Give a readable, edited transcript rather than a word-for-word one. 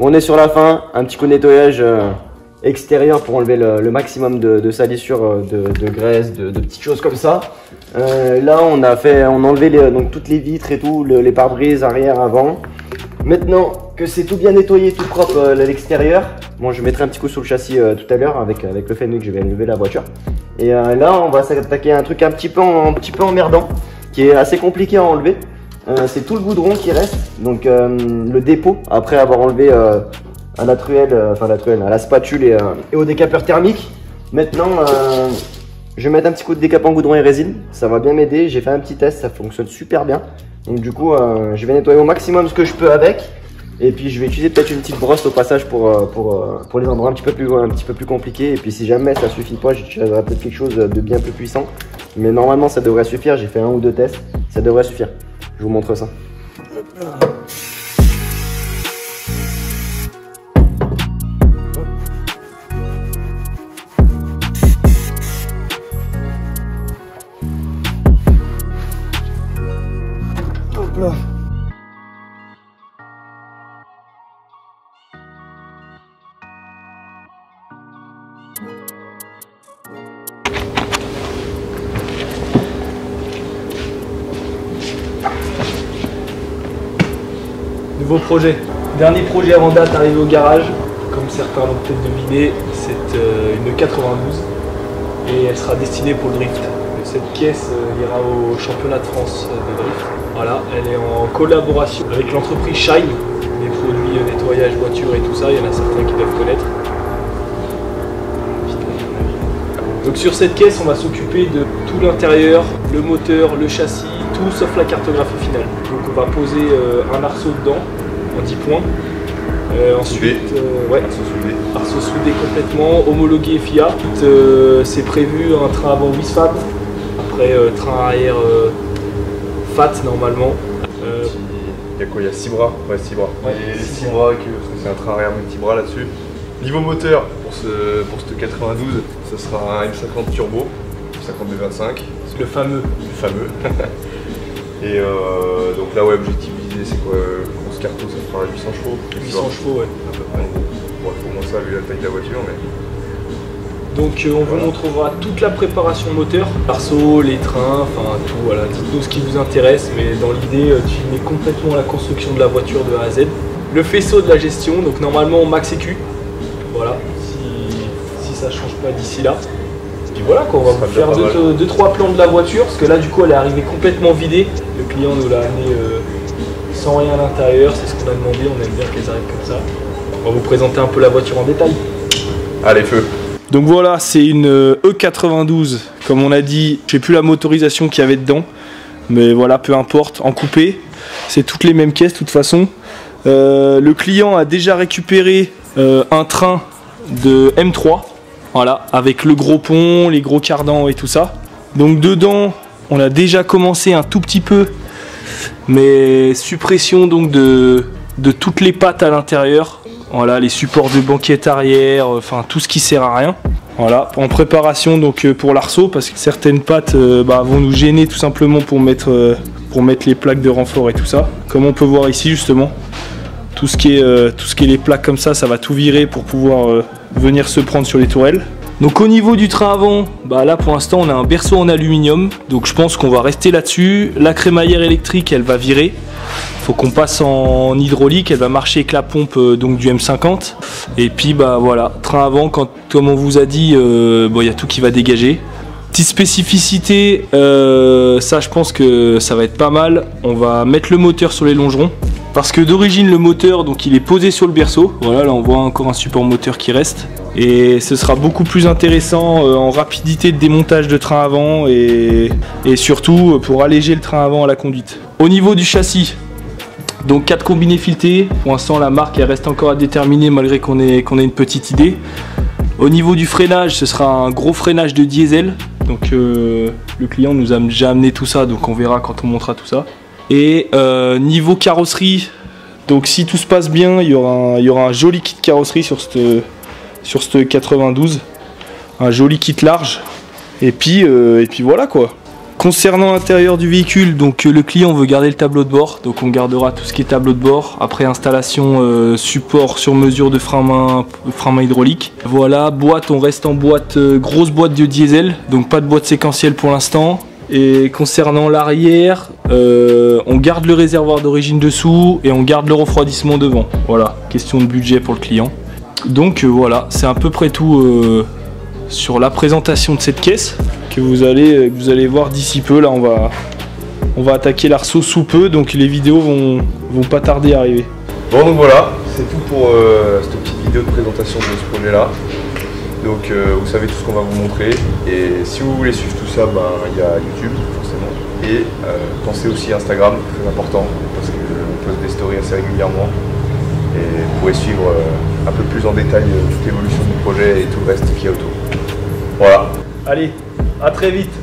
On est sur la fin, un petit coup de nettoyage extérieur pour enlever le maximum de salissures, de graisse, de petites choses comme ça. Là on a enlevé donc toutes les vitres et tout, les pare-brises arrière, avant. Maintenant que c'est tout bien nettoyé, tout propre à l'extérieur, bon, je mettrai un petit coup sur le châssis tout à l'heure avec le Fenwick, je vais enlever la voiture. Et là on va s'attaquer à un truc un petit peu emmerdant, qui est assez compliqué à enlever. C'est tout le goudron qui reste, donc le dépôt après avoir enlevé à la truelle, à la spatule et au décapeur thermique. Maintenant je vais mettre un petit coup de décapant goudron et résine, ça va bien m'aider. J'ai fait un petit test, ça fonctionne super bien. Donc du coup je vais nettoyer au maximum ce que je peux avec. Et puis je vais utiliser peut-être une petite brosse au passage pour les endroits un petit peu plus compliqués. Et puis si jamais ça suffit pas, j'utiliserai peut-être quelque chose de bien plus puissant. Mais normalement ça devrait suffire, j'ai fait 1 ou 2 tests, ça devrait suffire. Je vous montre ça. Hop là. Nouveau projet. Dernier projet avant date arrivé au garage. Comme certains l'ont peut-être deviné, c'est une 92 et elle sera destinée pour le drift. Cette pièce ira au championnat de France de drift. Voilà, elle est en collaboration avec l'entreprise Shine, des produits nettoyage voiture et tout ça, il y en a certains qui doivent connaître. Donc sur cette caisse, on va s'occuper de tout l'intérieur, le moteur, le châssis, tout sauf la cartographie finale. Donc on va poser un arceau dedans, en 10 points. Ensuite, arceau soudé complètement, homologué FIA. C'est prévu un train avant Wisfab, après train arrière FAT normalement. Il y a quoi? Il y a 6 bras? Ouais, 6 bras. Ouais, et les 6 bras, c'est un train arrière multi-bras là-dessus. Niveau moteur, pour cette 92, ce sera un M50 turbo, 5225. Le fameux. Le fameux. Et donc là, ouais, objectif visé, c'est quoi? Grosse carto, ça fera 800 chevaux. 800 chevaux, ouais. À peu près. Bon, il faut au moins ça vu la taille de la voiture, mais... Donc on vous montrera toute la préparation moteur, l'arceau, les trains, enfin tout, voilà, dites-nous ce qui vous intéresse, mais dans l'idée, tu mets complètement la construction de la voiture de A à Z. Le faisceau de la gestion, donc normalement max EQ, voilà, si ça change pas d'ici là. Et puis voilà, quoi, on va vous faire 2-3 plans de la voiture, parce que là du coup elle est arrivée complètement vidée. Le client nous l'a amené sans rien à l'intérieur, c'est ce qu'on a demandé, on aime bien qu'elles arrivent comme ça. On va vous présenter un peu la voiture en détail. Allez, feu! Donc voilà, c'est une E92, comme on a dit, je sais plus la motorisation qu'il y avait dedans, mais voilà, peu importe, en coupé, c'est toutes les mêmes caisses de toute façon. Le client a déjà récupéré un train de M3, voilà, avec le gros pont, les gros cardans et tout ça. Donc dedans, on a déjà commencé un tout petit peu, mais suppression donc de toutes les pattes à l'intérieur. Voilà, les supports de banquette arrière, enfin tout ce qui sert à rien. Voilà, en préparation donc pour l'arceau, parce que certaines pattes vont nous gêner tout simplement pour mettre les plaques de renfort et tout ça. Comme on peut voir ici justement, tout ce qui est les plaques comme ça va tout virer pour pouvoir venir se prendre sur les tourelles. Donc au niveau du train avant, là pour l'instant on a un berceau en aluminium, donc je pense qu'on va rester là-dessus. La crémaillère électrique elle va virer. Faut qu'on passe en hydraulique, elle va marcher avec la pompe donc du M50. Et puis voilà, train avant, comme on vous a dit, il y a tout qui va dégager. Petite spécificité, ça je pense que ça va être pas mal. On va mettre le moteur sur les longerons. Parce que d'origine le moteur donc il est posé sur le berceau. Voilà, là on voit encore un support moteur qui reste. Et ce sera beaucoup plus intéressant en rapidité de démontage de train avant et surtout pour alléger le train avant à la conduite. Au niveau du châssis, donc 4 combinés filetés, pour l'instant la marque elle reste encore à déterminer malgré qu'on ait une petite idée. Au niveau du freinage, ce sera un gros freinage de diesel, donc le client nous a déjà amené tout ça, donc on verra quand on montera tout ça. Et niveau carrosserie, donc si tout se passe bien, il y aura un joli kit carrosserie sur cette 92. un joli kit large. Et puis voilà quoi. Concernant l'intérieur du véhicule, donc le client veut garder le tableau de bord, donc on gardera tout ce qui est tableau de bord. Après installation support sur mesure de frein main hydraulique. Voilà, boîte, on reste en boîte, grosse boîte de diesel, donc pas de boîte séquentielle pour l'instant. Et concernant l'arrière, on garde le réservoir d'origine dessous et on garde le refroidissement devant. Voilà, question de budget pour le client. Donc voilà, c'est à peu près tout sur la présentation de cette caisse que vous allez voir d'ici peu. Là on va attaquer l'arceau sous peu, donc les vidéos vont pas tarder à arriver. Bon, donc voilà, c'est tout pour cette petite vidéo de présentation de ce projet là. Donc vous savez tout ce qu'on va vous montrer, et si vous voulez suivre tout ça, il y a YouTube forcément, et pensez aussi à Instagram, très important, parce qu'on poste des stories assez régulièrement, et vous pourrez suivre un peu plus en détail toute l'évolution du projet et tout le reste qui est autour. Voilà. Allez, à très vite.